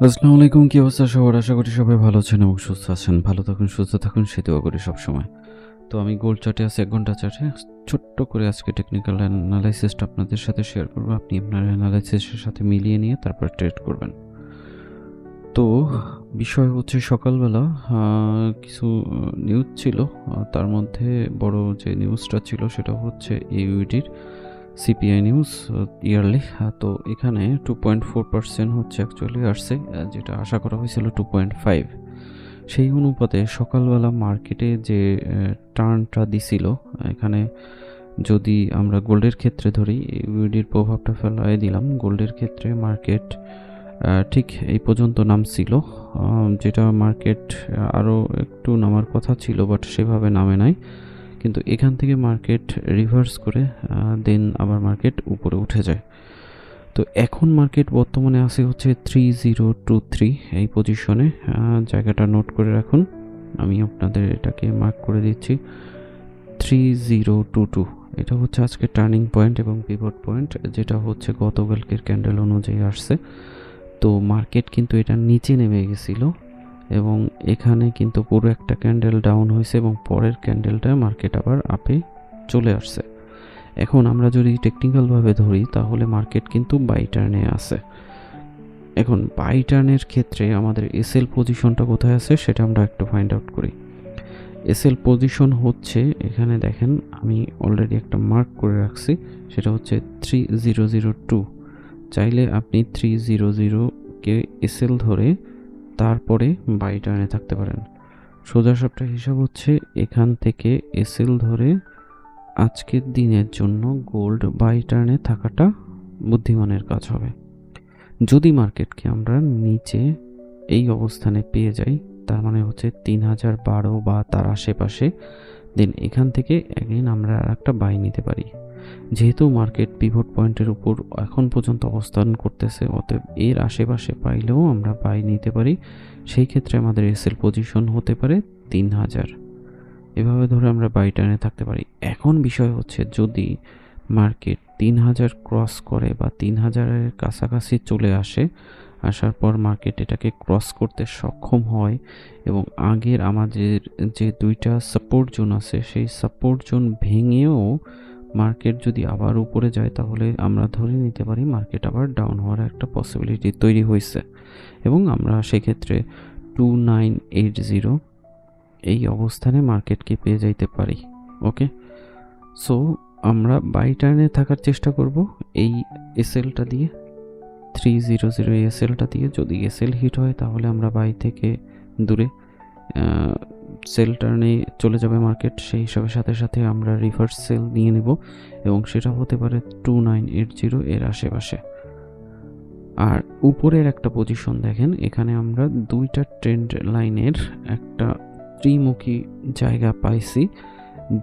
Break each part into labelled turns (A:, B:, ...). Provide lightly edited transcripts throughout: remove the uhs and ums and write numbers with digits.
A: আসসালামু আলাইকুম। কি অবস্থা সবার? আশা করি সবাই ভালো আছেন এবং সুস্থ আছেন। ভালো থাকুন, সুস্থ থাকুন সে দোয়া করি সবসময়। তো আমি গোল্ড চার্টে আছি ১ ঘন্টা চার্টে। ছোট্ট করে আজকে টেকনিক্যাল অ্যানালাইসিসটা আপনাদের সাথে শেয়ার করব। আপনি আপনার অ্যানালাইসিসের সাথে মিলিয়ে নিয়ে তারপর ট্রেড করবেন। তো বিষয় হচ্ছে সকালবেলা কিছু নিউজ ছিল। তার মধ্যে বড় যে নিউজটা ছিল সেটা হচ্ছে ইউইডির সিপিআই নিউজ ইয়ারলি। তো এখানে 2.4% হচ্ছে অ্যাকচুয়ালি আসছে, যেটা আশা করা হয়েছিল 2.5। সেই অনুপাতে সকালবেলা মার্কেটে যে টার্নটা দিছিল, এখানে যদি আমরা গোল্ডের ক্ষেত্রে ধরি, ইউইডির প্রভাবটা ফেলায় দিলাম। গোল্ডের ক্ষেত্রে মার্কেট ঠিক এই পর্যন্ত নামছিল, যেটা মার্কেট আরও একটু নামার কথা ছিল, বাট সেভাবে নামে নাই। কিন্তু এখান থেকে মার্কেট রিভার্স করে দেন আবার মার্কেট উপরে উঠে যায়। তো এখন মার্কেট বর্তমানে আছে হচ্ছে 3023 এই পজিশনে। জায়গাটা নোট করে রাখুন, আমি আপনাদের এটাকে মার্ক করে দিচ্ছি। 3022 এটা হচ্ছে আজকে টার্নিং পয়েন্ট এবং পিভট পয়েন্ট, যেটা হচ্ছে গতকালকের ক্যান্ডেল অনুযায়ী আসছে। তো মার্কেট কিন্তু এটা নিচে নেমে গেছিলো এবং এখানে কিন্তু পুরো একটা ক্যান্ডেল ডাউন হয়েছে এবং পরের ক্যান্ডেলটা মার্কেট আবার আপে চলে আসছে। এখন আমরা যদি টেকনিক্যালভাবে ধরি তাহলে মার্কেট কিন্তু বাই টার্নে আছে। এখন বাই টার্নের ক্ষেত্রে আমাদের এসএল পজিশনটা কোথায় আছে সেটা আমরা একটু ফাইন্ড আউট করি। এসএল পজিশন হচ্ছে, এখানে দেখেন আমি অলরেডি একটা মার্ক করে রাখছি, সেটা হচ্ছে 3002। চাইলে আপনি 300কে এসএল ধরে তারপরে বাই টার্নে থাকতে পারেন। সোজা সাপটা হিসাব হচ্ছে এখান থেকে এসএল ধরে আজকের দিনের জন্য গোল্ড বাই টার্নে থাকাটা বুদ্ধিমানের কাজ হবে। যদি মার্কেটকে আমরা নিচে এই অবস্থানে পেয়ে যাই, তার মানে হচ্ছে 3012 বা তার আশেপাশে, দেন এখান থেকে অ্যাগেন আমরা আর একটা বাই নিতে পারি। যেহেতু মার্কেট পিভট পয়েন্টের উপর এখন পর্যন্ত অবস্থান করতেছে, অতএব এর আশেপাশে পাইলেও আমরা বাই নিতে পারি। সেই ক্ষেত্রে আমাদের এসএল পজিশন হতে পারে 3000। এভাবে ধরে আমরা বাই টার্নে থাকতে পারি। এখন বিষয় হচ্ছে যদি মার্কেট 3000 ক্রস করে বা 3000-এর কাছাকাছি চলে আসে, আসার পর মার্কেট এটাকে ক্রস করতে সক্ষম হয় এবং আগের আমাদের যে দুইটা সাপোর্ট জোন আছে সেই সাপোর্ট জোন ভেঙেও মার্কেট যদি আবার উপরে যায়, তাহলে আমরা ধরে নিতে পারি মার্কেট আবার ডাউন হওয়ার একটা পসিবিলিটি তৈরি হয়েছে এবং আমরা সেক্ষেত্রে 2980 এই অবস্থানে মার্কেটকে পেয়ে যাইতে পারি। ওকে, সো আমরা বাই টার্নে থাকার চেষ্টা করব এই এসএলটা দিয়ে, 300 এসএলটা দিয়ে। যদি এসএল হিট হয় তাহলে আমরা বাই থেকে দূরে সেল টার্নে চলে যাবে মার্কেট, সেই হিসাবে সাথে সাথে আমরা রিভার্স সেল নিয়ে নেব এবং সেটা হতে পারে 2980 এর আশেপাশে। আর উপরের একটা পজিশন দেখেন, এখানে আমরা দুইটা ট্রেন্ড লাইনের একটা ত্রিমুখী জায়গা পাইছি,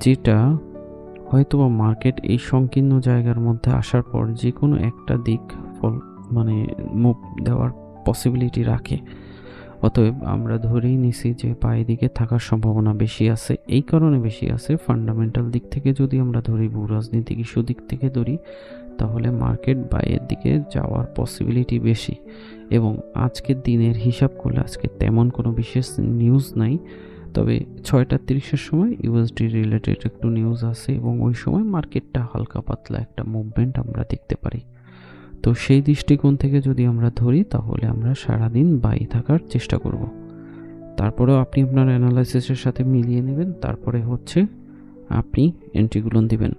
A: যেটা হয়তোবা মার্কেট এই সংকীর্ণ জায়গার মধ্যে আসার পর যে কোনো একটা দিক মানে মুভ দেওয়ার পসিবিলিটি রাখে। অতএব আমরা ধরেই নিছি যে বাই দিকে থাকার সম্ভাবনা বেশি আছে। এই কারণে বেশি আছে, ফান্ডামেন্টাল দিক থেকে যদি আমরা ধরি, ভূ রাজনীতিক ইস্যু দিক থেকে ধরি, তাহলে মার্কেট বাইয়ের দিকে যাওয়ার পসিবিলিটি বেশি। এবং আজকের দিনের হিসাব করলে আজকে তেমন কোনো বিশেষ নিউজ নাই, তবে 6:30-এর সময় ইউএসডি রিলেটেড একটু নিউজ আছে এবং ওই সময় মার্কেটটা হালকা পাতলা একটা মুভমেন্ট আমরা দেখতে পারি। তো সেই দৃষ্টিকোণ থেকে যদি আমরা ধরি তাহলে আমরা সারাদিন বাই থাকার চেষ্টা করব। তারপরেও আপনি আপনার অ্যানালাইসিসের সাথে মিলিয়ে নেবেন, তারপরে হচ্ছে আপনি এন্ট্রিগুলো দিবেন।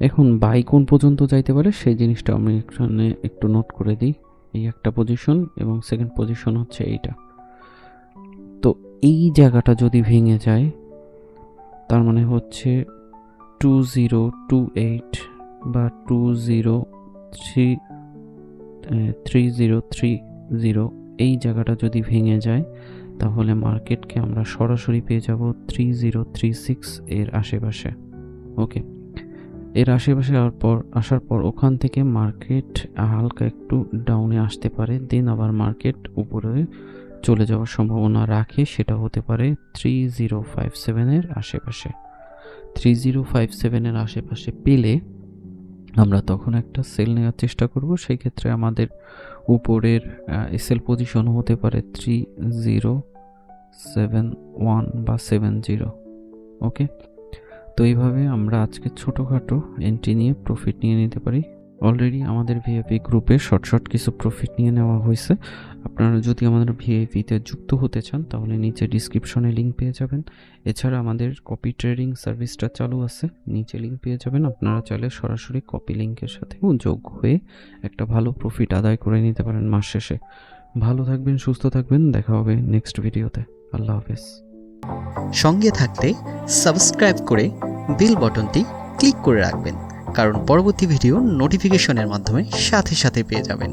A: এখন বাই কোন পর্যন্ত যাইতে পারে সেই জিনিসটা আমি এখানে একটু নোট করে দিই। এই একটা পজিশন এবং সেকেন্ড পজিশন হচ্ছে এইটা। তো এই জায়গাটা যদি ভেঙে যায়, তার মানে হচ্ছে 2028 বা 3030 এই জায়গাটা যদি ভেঙে যায়, তাহলে মার্কেটকে আমরা সরাসরি পেয়ে যাব 3036 এর আশেপাশে। ওকে, এর আশেপাশে আসার পর ওখান থেকে মার্কেট হালকা একটু ডাউনে আসতে পারে, দেন আবার মার্কেট উপরে চলে যাওয়ার সম্ভাবনা রাখে, সেটা হতে পারে 3057 এর আশেপাশে। 3057 এর আশেপাশে পেলে আমরা তখন একটা সেল নেওয়ার চেষ্টা করব। সেই ক্ষেত্রে আমাদের উপরের সেল পজিশন হতে পারে 3071 বা 70। ওকে, তো এইভাবে আমরা আজকে ছোটোখাটো এন্ট্রি নিয়ে প্রফিট নিয়ে নিতে পারি। অলরেডি আমাদের ভিআইপি গ্রুপে শর্ট কিছু প্রফিট নিয়ে নেওয়া হয়েছে। আপনারা যদি আমাদের ভিআইপিতে যুক্ত হতে চান তাহলে নিচে ডিসক্রিপশনে লিঙ্ক পেয়ে যাবেন। এছাড়া আমাদের কপি ট্রেডিং সার্ভিসটা চালু আছে, নিচে লিঙ্ক পেয়ে যাবেন। আপনারা চাইলে সরাসরি কপি লিঙ্কের সাথেও যোগ হয়ে একটা ভালো প্রফিট আদায় করে নিতে পারেন মাস শেষে। ভালো থাকবেন, সুস্থ থাকবেন, দেখা হবে নেক্সট ভিডিওতে। আল্লাহ হাফেজ।
B: সঙ্গে থাকতে সাবস্ক্রাইব করে বেল বাটনটি ক্লিক করে রাখবেন, কারণ পরবর্তী ভিডিও নোটিফিকেশনের মাধ্যমে সাথে সাথে পেয়ে যাবেন।